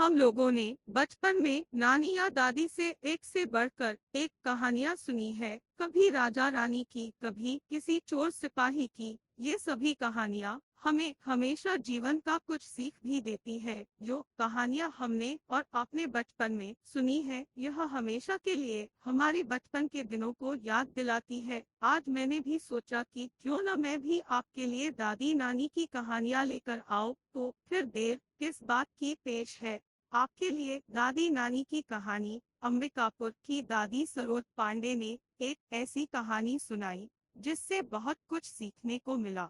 हम लोगों ने बचपन में नानी या दादी से एक से बढ़कर एक कहानियां सुनी है, कभी राजा रानी की, कभी किसी चोर सिपाही की। ये सभी कहानियां हमें हमेशा जीवन का कुछ सीख भी देती है। जो कहानियां हमने और आपने बचपन में सुनी है, यह हमेशा के लिए हमारे बचपन के दिनों को याद दिलाती है। आज मैंने भी सोचा कि क्यों न मैं भी आपके लिए दादी नानी की कहानियां लेकर आऊं। तो फिर देर किस बात की, पेश है आपके लिए दादी नानी की कहानी। अंबिकापुर की दादी सरोज पांडे ने एक ऐसी कहानी सुनाई जिससे बहुत कुछ सीखने को मिला।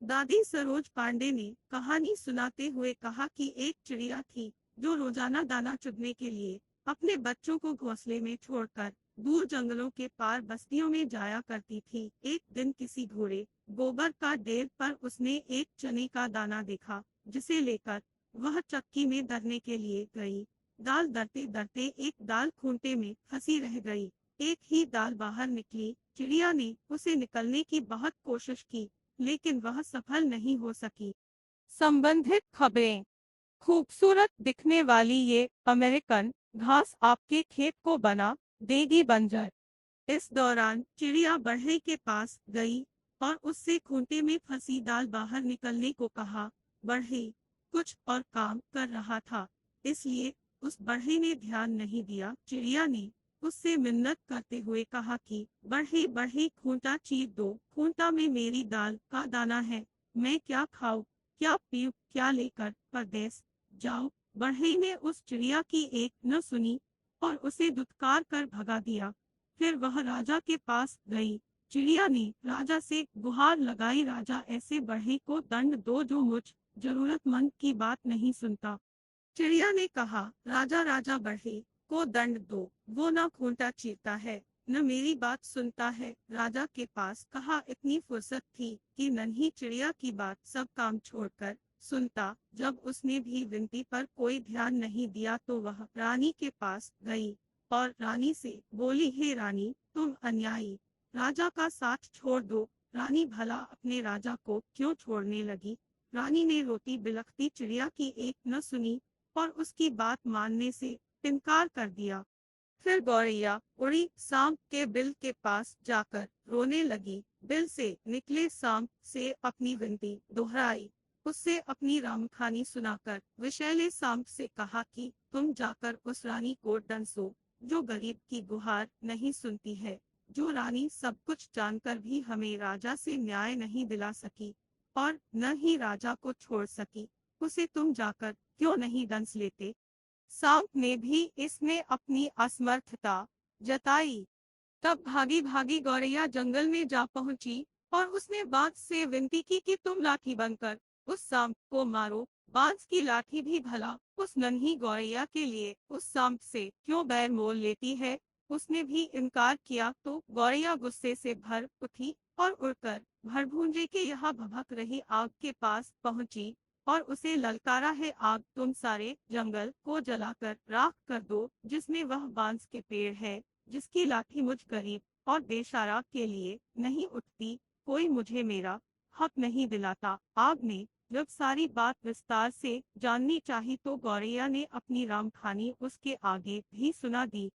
दादी सरोज पांडे ने कहानी सुनाते हुए कहा कि एक चिड़िया थी जो रोजाना दाना चुगने के लिए अपने बच्चों को घोंसले में छोड़कर दूर जंगलों के पार बस्तियों में जाया करती थी। एक दिन किसी घोड़े गोबर का ढेर पर उसने एक चने का दाना देखा, जिसे लेकर वह चक्की में दरने के लिए गई। दाल दरते दरते एक दाल खूंटे में फंसी रह गई। एक ही दाल बाहर निकली। चिड़िया ने उसे निकलने की बहुत कोशिश की, लेकिन वह सफल नहीं हो सकी। संबंधित खबरें। खूबसूरत दिखने वाली ये अमेरिकन घास आपके खेत को बना देगी बंजर। इस दौरान चिड़िया बढ़ई के पास गई और उससे खूंटे में फंसी दाल बाहर निकलने को कहा। बढ़ई कुछ और काम कर रहा था, इसलिए उस बढ़ई ने ध्यान नहीं दिया। चिड़िया ने उससे मिन्नत करते हुए कहा कि बढ़ई बढ़ई, खूंटा चीर दो, खूंटा में मेरी दाल का दाना है, मैं क्या खाऊं, क्या पीऊं, क्या लेकर परदेस जाऊं। बढ़ई ने उस चिड़िया की एक न सुनी और उसे धुतकार कर भगा दिया। फिर वह राजा के पास गई। चिड़िया ने राजा से गुहार लगाई, राजा, ऐसे बढ़ई को दंड दो जो मुझ जरूरतमंद की बात नहीं सुनता। चिड़िया ने कहा, राजा राजा, बढ़ई को दंड दो, वो न खूंटा चीरता है न मेरी बात सुनता है। राजा के पास कहा इतनी फुर्सत थी कि नन्ही चिड़िया की बात सब काम छोड़कर सुनता। जब उसने भी विनती पर कोई ध्यान नहीं दिया तो वह रानी के पास गई और रानी से बोली, हे रानी, तुम अन्यायी राजा का साथ छोड़ दो। रानी भला अपने राजा को क्यों छोड़ने लगी। रानी ने रोती बिलखती चिड़िया की एक न सुनी और उसकी बात मानने से इनकार कर दिया। फिर गौरैया उड़ी सांप के बिल के पास जाकर रोने लगी। बिल से निकले सांप से अपनी विनती दोहराई। उससे अपनी रामकहानी सुनाकर विषैले सांप से कहा कि तुम जाकर उस रानी को डंसो जो गरीब की गुहार नहीं सुनती है। जो रानी सब कुछ जानकर भी हमें राजा से न्याय नहीं दिला सकी और न ही राजा को छोड़ सकी, उसे तुम जाकर क्यों नहीं डंस लेते। सांप ने भी इसमें अपनी असमर्थता जताई। तब भागी भागी गौरैया जंगल में जा पहुंची और उसने बांस से विनती की कि तुम लाठी बनकर उस सांप को मारो। बांस की लाठी भी भला उस नन्ही गौरैया के लिए उस सांप से क्यों बैर मोल लेती है। उसने भी इनकार किया तो गौरैया गुस्से से भर उठी और उड़कर भरभूंजे के यहाँ भभक रही आग के पास पहुंची और उसे ललकारा, है आग, तुम सारे जंगल को जलाकर राख कर दो जिसमें वह बांस के पेड़ है, जिसकी लाठी मुझ गरीब और बेचारा के लिए नहीं उठती। कोई मुझे मेरा हक नहीं दिलाता। आग ने जब सारी बात विस्तार से जाननी चाही तो गौरैया ने अपनी रामकहानी उसके आगे भी सुना दी।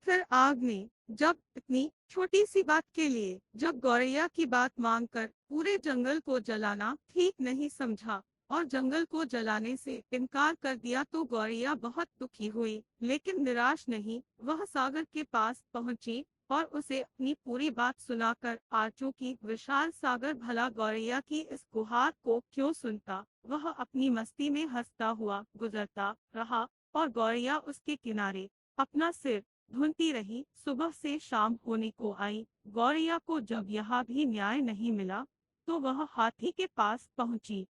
फिर आग ने जब इतनी छोटी सी बात के लिए जब गौरैया की बात मानकर पूरे जंगल को जलाना ठीक नहीं समझा और जंगल को जलाने से इनकार कर दिया तो गौरैया बहुत दुखी हुई, लेकिन निराश नहीं। वह सागर के पास पहुंची और उसे अपनी पूरी बात सुनाकर आरचू की, विशाल सागर भला गौरैया की इस गुहार को क्यों सुनता। वह अपनी मस्ती में हंसता हुआ गुजरता रहा और गौरैया उसके किनारे अपना सिर धुनती रही। सुबह से शाम होने को आई। गौरैया को जब यहाँ भी न्याय नहीं मिला तो वह हाथी के पास पहुंची।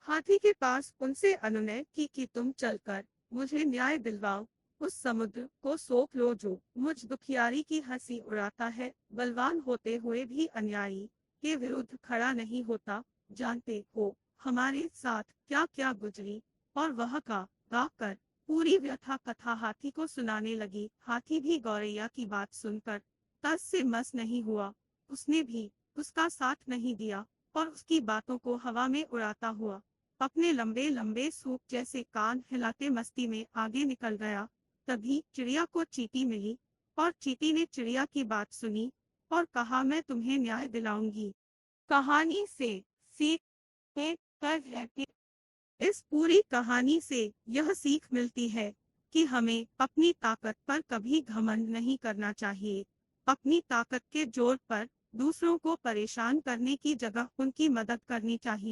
हाथी के पास उनसे अनुनय की कि तुम चलकर मुझे न्याय दिलवाओ। उस समुद्र को सोख लो जो मुझ दुखियारी की हंसी उड़ाता है। बलवान होते हुए भी अन्यायी के विरुद्ध खड़ा नहीं होता। जानते हो हमारे साथ क्या क्या गुजरी। और वह का गा कर पूरी व्यथा कथा हाथी को सुनाने लगी। हाथी भी गौरैया की बात सुनकर तस से मस नहीं हुआ। उसने भी उसका साथ नहीं दिया और उसकी बातों को हवा में उड़ाता हुआ अपने लंबे लंबे सूप जैसे कान हिलाते मस्ती में आगे निकल गया। तभी चिड़िया को चींटी मिली और चींटी ने चिड़िया की बात सुनी और कहा, मैं तुम्हें न्याय दिलाऊंगी। कहानी से सीख में कर रहती। इस पूरी कहानी से यह सीख मिलती है कि हमें अपनी ताकत पर कभी घमंड नहीं करना चाहिए। अपनी ताकत के जोर पर दूसरों को परेशान करने की जगह उनकी मदद करनी चाहिए।